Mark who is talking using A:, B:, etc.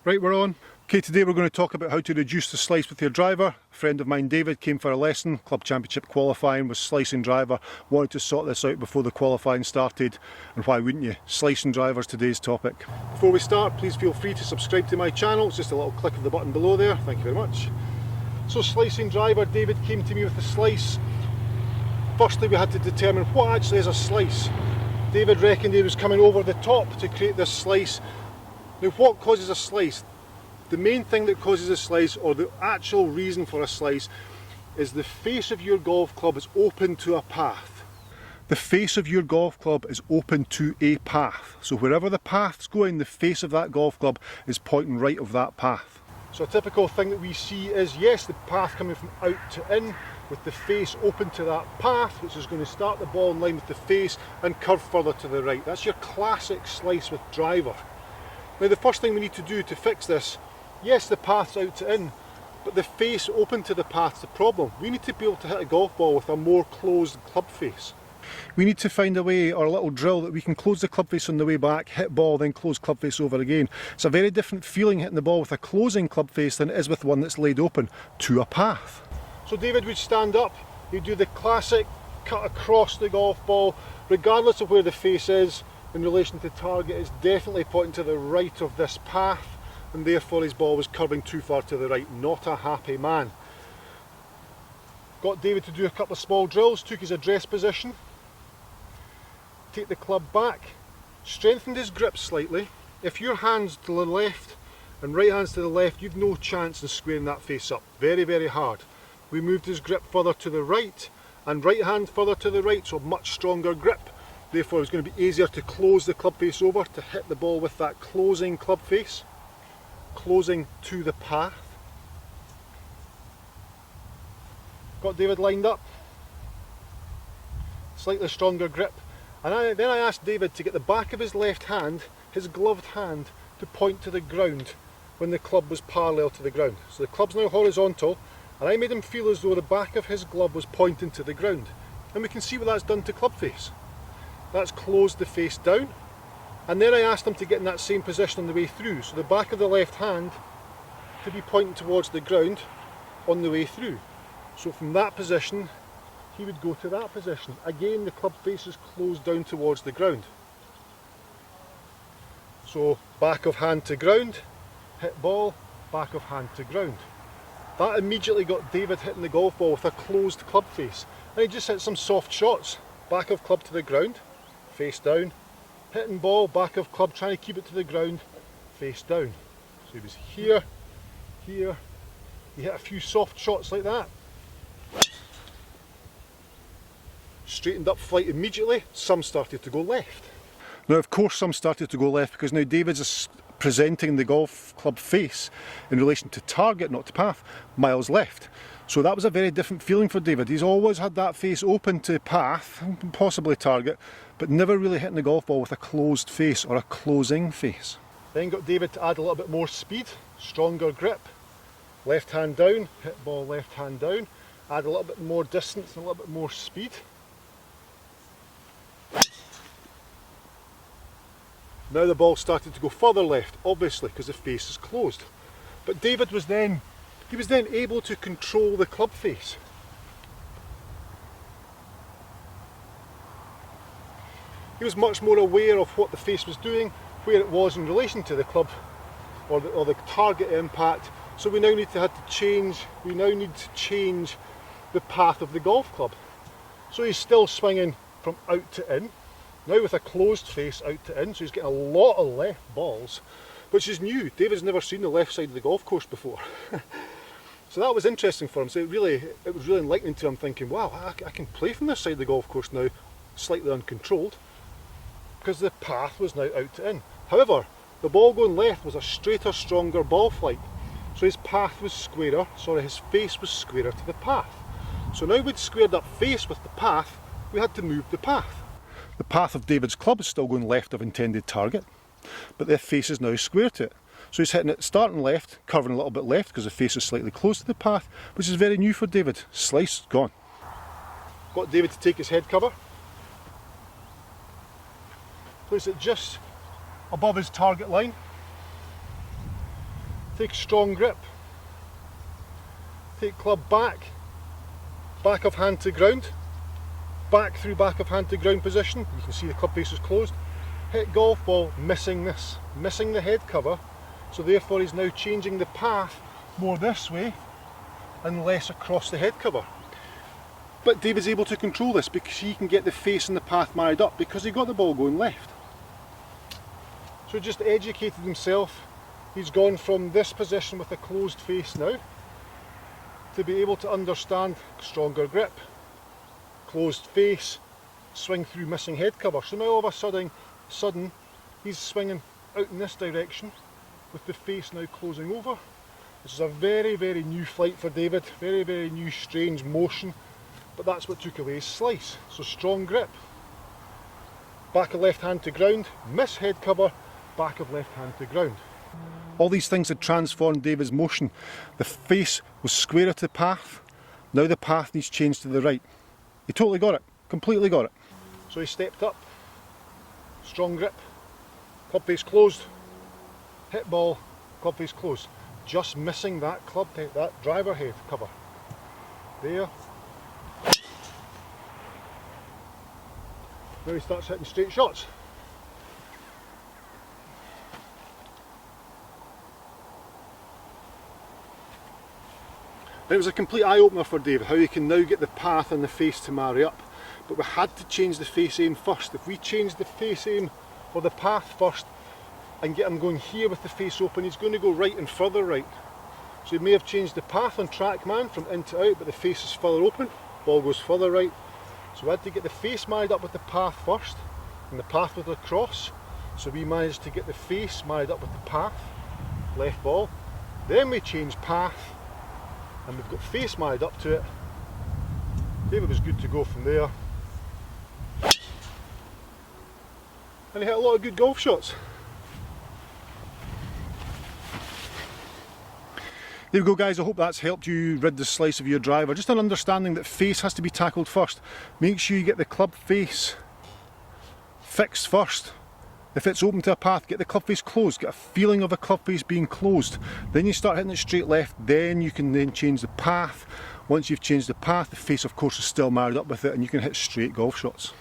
A: Right, we're on. Okay, today we're going to talk about how to reduce the slice with your driver. A friend of mine, David, came for a lesson, club championship qualifying, was slicing driver, wanted to sort this out before the qualifying started, and why wouldn't you? Slicing driver's today's topic. Before we start, please feel free to subscribe to my channel. It's just a little click of the button below there. Thank you very much. So slicing driver, David came to me with a slice. Firstly, we had to determine what actually is a slice. David reckoned he was coming over the top to create this slice. Now, what causes a slice? The main thing that causes a slice, or the actual reason for a slice, is the face of your golf club is open to a path. The face of your golf club is open to a path. So wherever the path's going, the face of that golf club is pointing right of that path. So a typical thing that we see is, yes, the path coming from out to in, with the face open to that path, which is going to start the ball in line with the face and curve further to the right. That's your classic slice with driver. Now, the first thing we need to do to fix this, yes, the path's out to in, but the face open to the path's the problem. We need to be able to hit a golf ball with a more closed club face. We need to find a way, or a little drill, that we can close the club face on the way back, hit ball, then close club face over again. It's a very different feeling hitting the ball with a closing club face than it is with one that's laid open to a path. So David would stand up, he'd do the classic cut across the golf ball, regardless of where the face is in relation to target. It's definitely pointing to the right of this path, and therefore his ball was curving too far to the right. Not a happy man. Got David to do a couple of small drills, took his address position, take the club back, strengthened his grip slightly. If your hand's to the left and right hand's to the left, you've no chance in squaring that face up. Very, very hard. We moved his grip further to the right and right hand further to the right, so much stronger grip. Therefore it's going to be easier to close the club face over, to hit the ball with that closing club face, closing to the path. Got David lined up, slightly stronger grip, and then I asked David to get the back of his left hand, his gloved hand, to point to the ground when the club was parallel to the ground. So the club's now horizontal, and I made him feel as though the back of his glove was pointing to the ground. And we can see what that's done to club face. That's closed the face down, and then I asked him to get in that same position on the way through, so the back of the left hand to be pointing towards the ground on the way through. So from that position he would go to that position. Again, the club face is closed down towards the ground. So back of hand to ground, hit ball, back of hand to ground. That immediately got David hitting the golf ball with a closed club face, and he just hit some soft shots. Back of club to the ground, face down, hitting ball, back of club, trying to keep it to the ground, face down. So he was here, here, he hit a few soft shots like that. Straightened up flight immediately, some started to go left. Now of course some started to go left because now David's presenting the golf club face in relation to target, not to path, miles left. So that was a very different feeling for David. He's always had that face open to path, possibly target, but never really hitting the golf ball with a closed face or a closing face. Then got David to add a little bit more speed, stronger grip, left hand down, hit ball left hand down, add a little bit more distance and a little bit more speed. Now the ball started to go further left, obviously, because the face is closed. But David was then able to control the club face. He was much more aware of what the face was doing, where it was in relation to the club or the target impact. So we now need to change the path of the golf club. So he's still swinging from out to in, now with a closed face out to in, so he's getting a lot of left balls, which is new. David's never seen the left side of the golf course before. So that was interesting for him. So it was really enlightening to him, thinking, wow, I can play from this side of the golf course now, slightly uncontrolled, because the path was now out to in. However, the ball going left was a straighter, stronger ball flight. So his face was squarer to the path. So now we'd squared up face with the path, we had to move the path. The path of David's club is still going left of intended target, but the face is now square to it. So he's hitting it starting left, curving a little bit left because the face is slightly close to the path, which is very new for David. Slice, gone. Got David to take his head cover, place it just above his target line, take strong grip, take club back, back of hand to ground, back through back of hand to ground position. You can see the club face is closed. Hit golf ball missing this, missing the head cover, so therefore he's now changing the path more this way and less across the head cover. But David's able to control this because he can get the face and the path married up because he got the ball going left. So he just educated himself. He's gone from this position with a closed face now to be able to understand stronger grip, closed face, swing through missing head cover. So now all of a sudden he's swinging out in this direction with the face now closing over. This is a very, very new flight for David, very, very new strange motion, but that's what took away his slice. So strong grip, back of left hand to ground, miss head cover, back of left hand to ground. All these things had transformed David's motion. The face was squarer to the path, now the path needs changed to the right. He totally got it, completely got it. So he stepped up, strong grip, club face closed, hit ball, club face closed. Just missing that club head, that driver head cover. There. Now he starts hitting straight shots. It was a complete eye-opener for David, how he can now get the path and the face to marry up. But we had to change the face aim first. If we change the face aim or the path first and get him going here with the face open, he's going to go right and further right. So he may have changed the path on TrackMan from in to out, but the face is further open, ball goes further right. So we had to get the face married up with the path first, and the path with the cross. So we managed to get the face married up with the path, left ball. Then we changed path, and we've got face married up to it. David was good to go from there. And he hit a lot of good golf shots. There we go guys, I hope that's helped you rid the slice of your driver. Just an understanding that face has to be tackled first. Make sure you get the club face fixed first. If it's open to a path, get the club face closed, get a feeling of a club face being closed. Then you start hitting it straight left, then you can then change the path. Once you've changed the path, the face of course is still married up with it and you can hit straight golf shots.